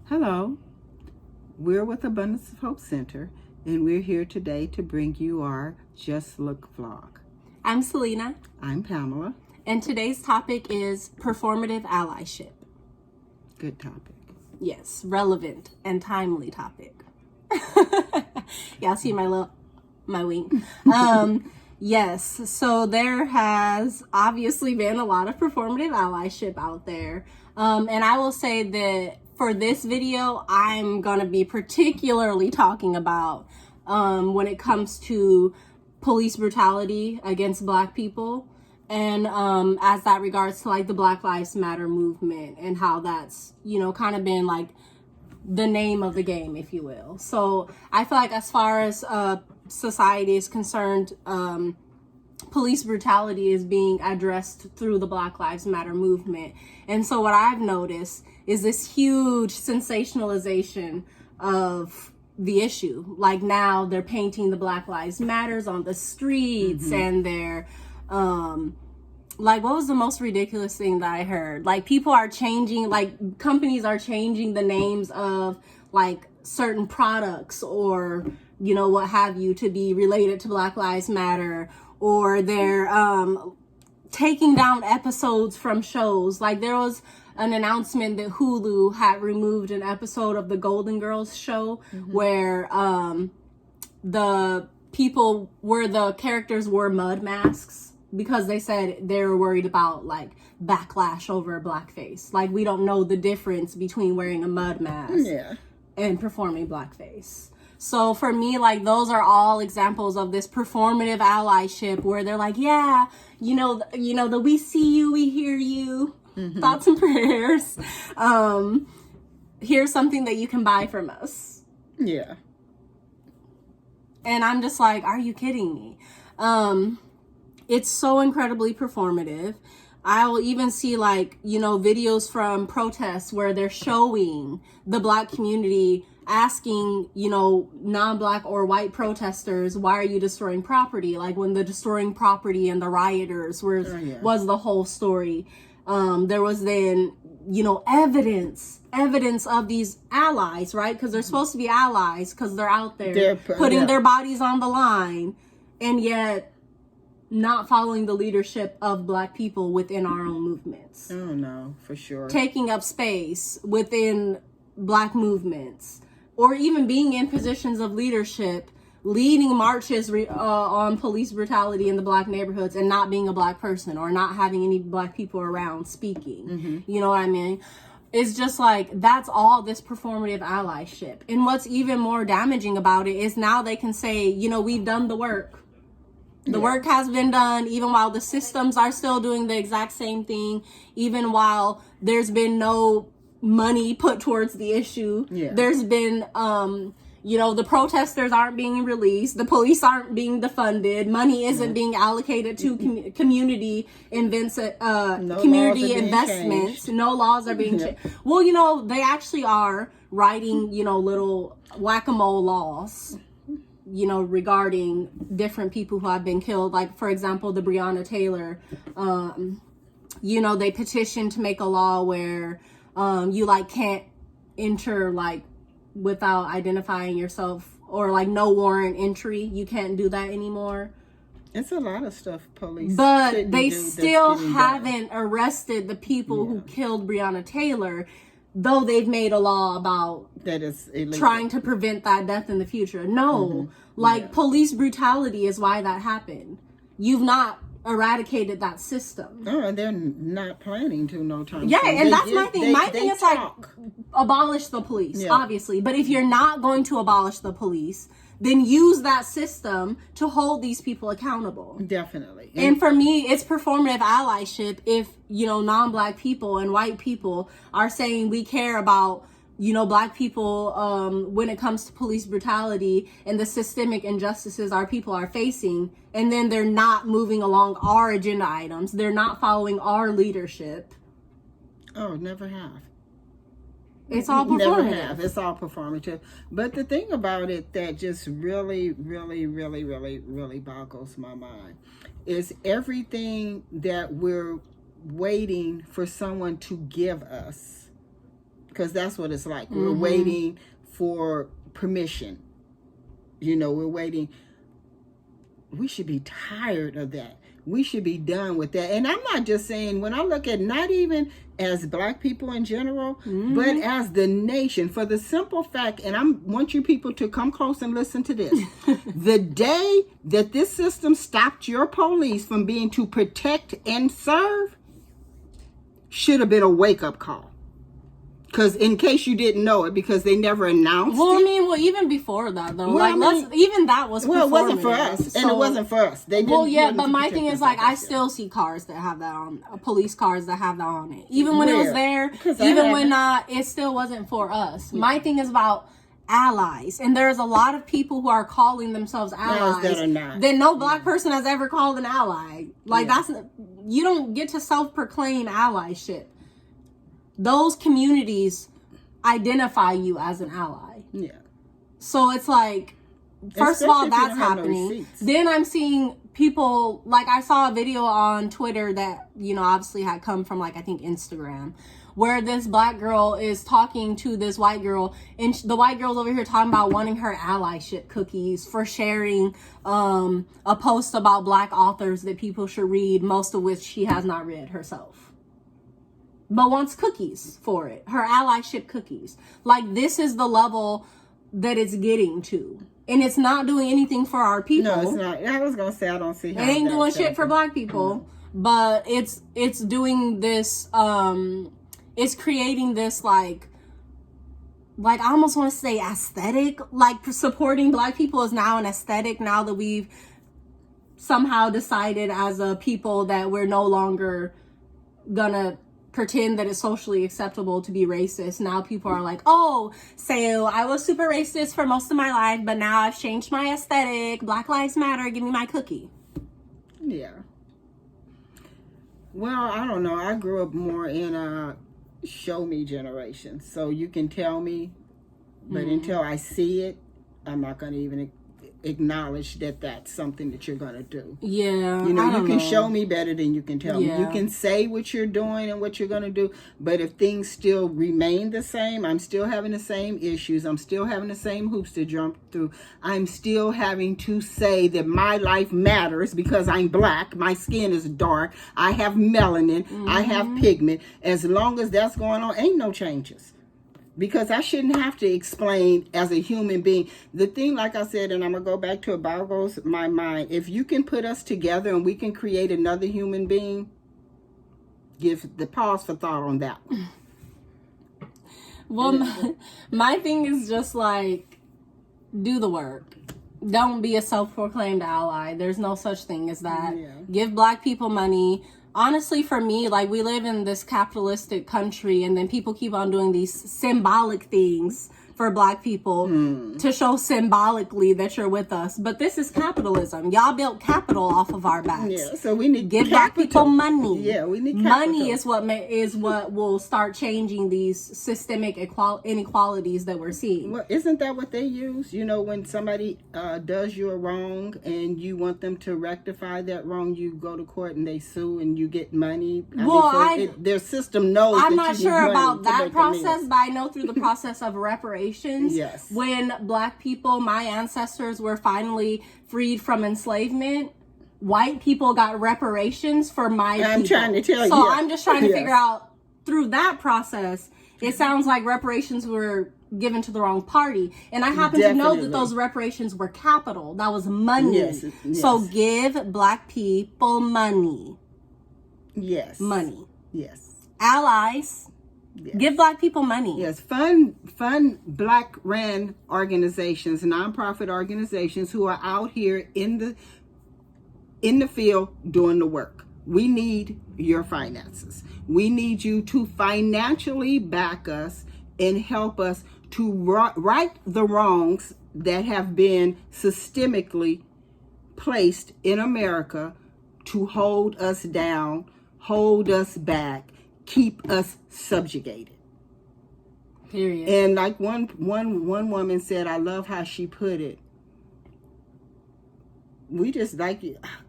Hello, we're with Abundance of Hope Center, and we're here today to bring you our Just Look vlog. I'm Selena. I'm Pamela. And today's topic is performative allyship. Good topic. Yes, relevant and timely topic. Y'all see my wink. Yes, so there has obviously been a lot of performative allyship out there. And I will say that for this video, I'm going to be particularly talking about when it comes to police brutality against Black people. And as that regards to like the Black Lives Matter movement and how that's, kind of been like the name of the game, if you will. So I feel like as far as society is concerned, police brutality is being addressed through the Black Lives Matter movement. And so what I've noticed is this huge sensationalization of the issue. Like now they're painting the Black Lives Matters on the streets, and they're like, what was the most ridiculous thing that I heard? Like people are changing, like companies are changing the names of like certain products or what have you to be related to Black Lives Matter, or they're taking down episodes from shows. Like there was an announcement that Hulu had removed an episode of the Golden Girls show where the people where the characters wore mud masks because they said they were worried about like backlash over blackface. Like we don't know the difference between wearing a mud mask and performing blackface. So for me, like those are all examples of this performative allyship where they're like, yeah, the we see you, we hear you, thoughts and prayers. Here's something that you can buy from us. Yeah. And I'm just like, are you kidding me? It's so incredibly performative. I'll even see like, videos from protests where they're showing the Black community asking, non-Black or white protesters, why are you destroying property? Like when the destroying property and the rioters was the whole story. There was then, evidence of these allies, right? Because they're supposed to be allies because they're out there putting their bodies on the line, and yet not following the leadership of Black people within our own movements. Oh no, for sure. Taking up space within Black movements, or even being in positions of leadership, leading marches on police brutality in the Black neighborhoods and not being a Black person or not having any Black people around speaking. You know what I mean? It's just like, that's all this performative allyship. And what's even more damaging about it is now they can say, we've done the work. The work has been done, even while the systems are still doing the exact same thing, even while there's been no money put towards the issue. There's been, the protesters aren't being released, the police aren't being defunded, money isn't being allocated to community investments, no laws are being changed. Well, they actually are writing, little whack-a-mole laws, regarding different people who have been killed. Like, for example, the Breonna Taylor, they petitioned to make a law where you can't enter without identifying yourself, or no warrant entry. You can't do that anymore. It's a lot of stuff police, but they still haven't arrested the people who killed Breonna Taylor, though they've made a law about that is illegal, trying to prevent that death in the future. No, police brutality is why that happened. You've not eradicated that system. Oh, and they're not planning to no time. Yeah, and that's my thing. My thing is abolish the police, obviously. But if you're not going to abolish the police, then use that system to hold these people accountable. Definitely. And for me, it's performative allyship if, non-Black people and white people are saying we care about, Black people when it comes to police brutality and the systemic injustices our people are facing, and then they're not moving along our agenda items. They're not following our leadership. Oh, never have. It's all performative. Never have. It's all performative. But the thing about it that just really, really, really, really, really boggles my mind is everything that we're waiting for someone to give us. because that's what it's like. We're waiting for permission. We're waiting. We should be tired of that. We should be done with that. And I'm not just saying, when I look at not even as Black people in general, but as the nation, for the simple fact, and I want you people to come close and listen to this. The day that this system stopped your police from being to protect and serve should have been a wake-up call. Because in case you didn't know it, because they never announced it. Even before that, though. Well, even that was Well, it wasn't for us. And it wasn't for us. They didn't but my thing is, I still see cars that have that on, police cars that have that on it. Even when it was there, even when not, it still wasn't for us. Yeah. My thing is about allies. And there's a lot of people who are calling themselves allies that are not. That no Black person has ever called an ally. You don't get to self-proclaim allyship. Those communities identify you as an ally. Yeah. So it's like, first of all, that's happening. Then I'm seeing people, like I saw a video on Twitter that, obviously had come from I think Instagram, where this Black girl is talking to this white girl, and the white girl's over here talking about wanting her allyship cookies for sharing a post about Black authors that people should read, most of which she has not read herself. But wants cookies for it. Her allyship cookies. This is the level that it's getting to. And it's not doing anything for our people. No, it's not. I was going to say, I don't see how it ain't doing shit for Black people. But it's doing this, it's creating this, I almost want to say aesthetic. Supporting Black people is now an aesthetic, now that we've somehow decided as a people that we're no longer gonna pretend that it's socially acceptable to be racist. Now people are like, oh, so I was super racist for most of my life, but now I've changed my aesthetic. Black Lives Matter. Give me my cookie. Yeah. Well, I don't know. I grew up more in a show me generation. So you can tell me, but until I see it, I'm not going to even acknowledge that that's something that you're going to do. Yeah. You can show me better than you can tell me. You can say what you're doing and what you're going to do, but if things still remain the same, I'm still having the same issues, I'm still having the same hoops to jump through, I'm still having to say that my life matters because I'm Black, my skin is dark, I have melanin, I have pigment. As long as that's going on, ain't no changes. Because I shouldn't have to explain as a human being. The thing, like I said, and I'm going to go back to it, boggles my mind. If you can put us together and we can create another human being, give the pause for thought on that one. Well, my thing is just do the work. Don't be a self-proclaimed ally. There's no such thing as that. Yeah. Give Black people money. Honestly, for me, we live in this capitalistic country, and then people keep on doing these symbolic things for Black people to show symbolically that you're with us. But this is capitalism. Y'all built capital off of our backs. Yeah, so we need give Black people money. Yeah, we need capital. Money is what will start changing these systemic inequalities that we're seeing. Well, isn't that what they use? When somebody does you a wrong and you want them to rectify that wrong, you go to court and they sue and you get money. Their system knows. I'm not sure about that process, but I know through the process of reparations. Yes. When Black people, my ancestors, were finally freed from enslavement, white people got reparations for my people. I'm trying to tell you. So I'm just trying to figure out through that process, it sounds like reparations were given to the wrong party. And I happen to know that those reparations were capital. That was money. Yes. So give Black people money. Yes. Money. Yes. Allies. Yes. Give Black people money. Yes, fund Black-ran organizations, nonprofit organizations who are out here in the field doing the work. We need your finances. We need you to financially back us and help us to right the wrongs that have been systemically placed in America to hold us down, hold us back, keep us subjugated. Period. And like one woman said, I love how she put it. We just God,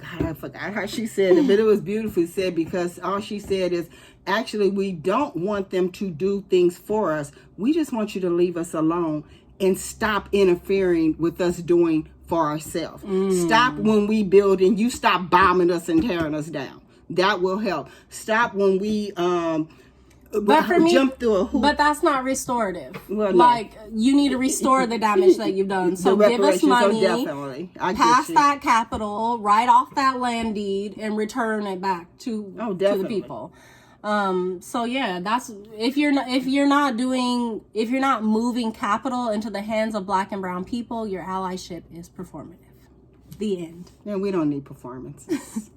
I forgot how she said it, but it was beautifully said, because all she said is, Actually, we don't want them to do things for us. We just want you to leave us alone and stop interfering with us doing for ourselves. Stop when we build and you stop bombing us and tearing us down. That will help. Stop when we but for me, jump through a hoop. But that's not restorative. Well, no. Like, you need to restore the damage that you've done. So give us money, definitely. pass that capital, write off that land deed, and return it back to the people. So yeah, that's if you're not moving capital into the hands of Black and brown people, your allyship is performative. The end. And we don't need performances.